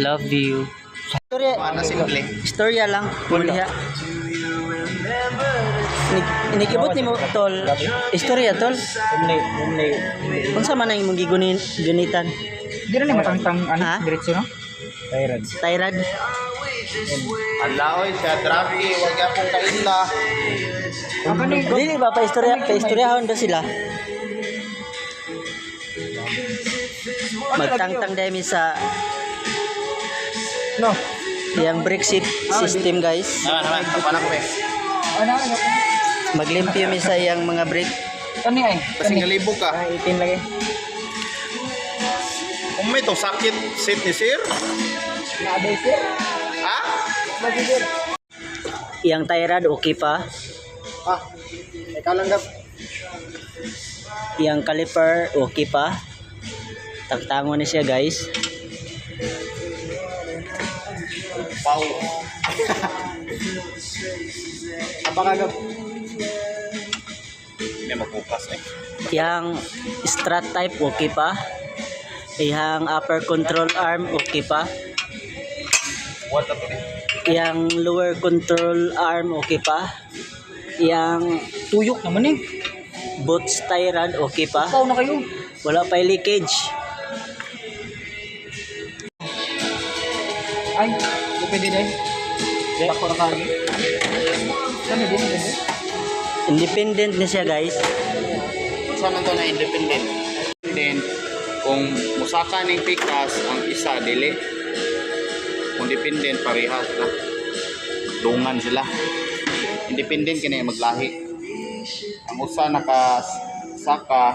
Love you. Istorya, istorya lang. Kuliha. Inikibot ni mo, tol. Istorya, tol. Kung sa man ang imong gunitan? Di na matangtang diretso, no? Tyrad. Alaoy siya dragi, wag ya pong kaila. Dili ba pa-istoryahon daw sila? Magtangtang dahil sa No. yang Brexit system, guys. Naman, paano ko eh? Maglimpyo mi sa yang mga brick. Kani ay. Kasi ngalibog ka. Ay, itin lagi. Kung may to sakit, sit ni sir? Naaday sir. Ha? Magigir. Yang Tyrad okay pa. Ah, ikaw lang gab. Yang caliper okay pa. Tagtango ni siya, guys. Wow. Abang agad. May mabukas eh. Yang strat type okay pa. Yang upper control arm okay pa. What na to eh? Yang lower control arm okay pa. Yang Tuyok naman eh. boots Tyrad okay pa. Pau na kayo. Wala pa leakage. Ay, di pwede dahil. Bako na kagi. Kani din pwede. Independent na siya, guys. Saan to na independent? Then, kung musaka ng pikas, ang isa, dili. Kung dependent, parehas na. Dungan sila. Independent kina maglahi. Ang usa nakasaka,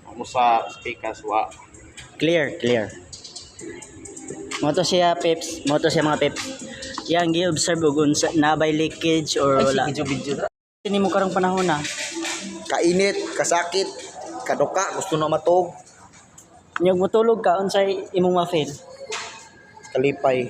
ang usa pikas, wa. Clear. Moto siya peps, mga peps. Yang gi-observe kung nabay leakage or wala. Video. Ini mo karong panahon na. Kainit, kasakit, kaduka, gusto na matog. Nyog motulog ka unsay imong ma-feel. Kalipay.